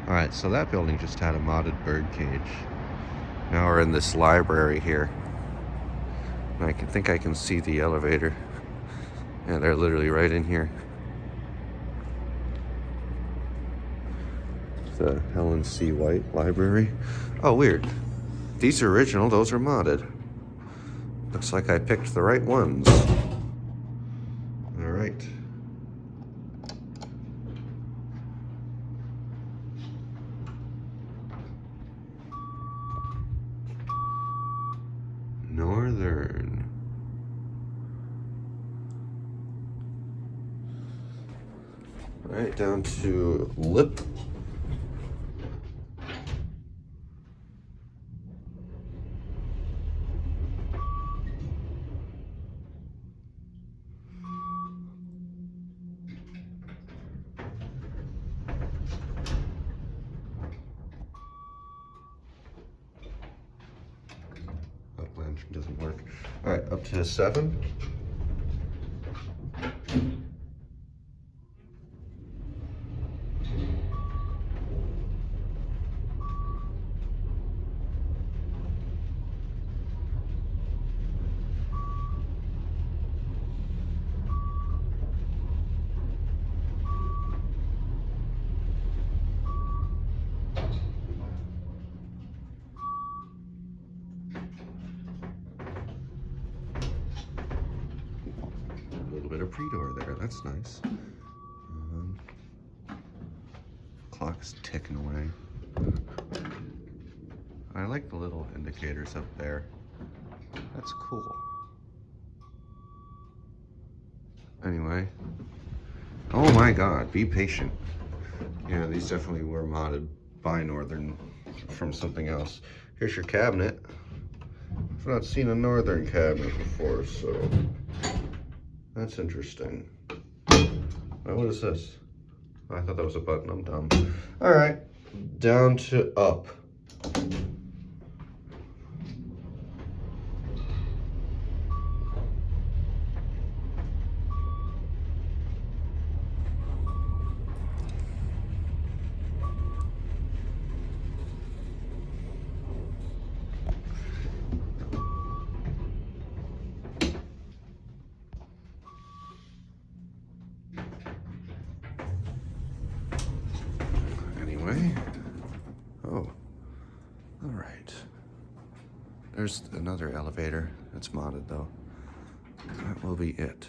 All right, so that building just had a modded bird cage. Now we're in this library here. And I think I can see the elevator. Yeah, they're literally right in here. The Helen C. White Library. Oh, weird. These are original, those are modded. Looks like I picked the right ones. All right. Northern. All right, down to lip. Lantern doesn't work. All right, up to 7. A little bit of pre-door there, that's nice. Clock's ticking away. I like the little indicators up there. That's cool. Anyway. Oh my god, be patient. Yeah, these definitely were modded by Northern from something else. Here's your cabinet. I've not seen a Northern cabinet before, so that's interesting. Oh, what is this? I thought that was a button, I'm dumb. All right, down to up. Anyway, oh, all right. There's another elevator. It's modded though. That will be it.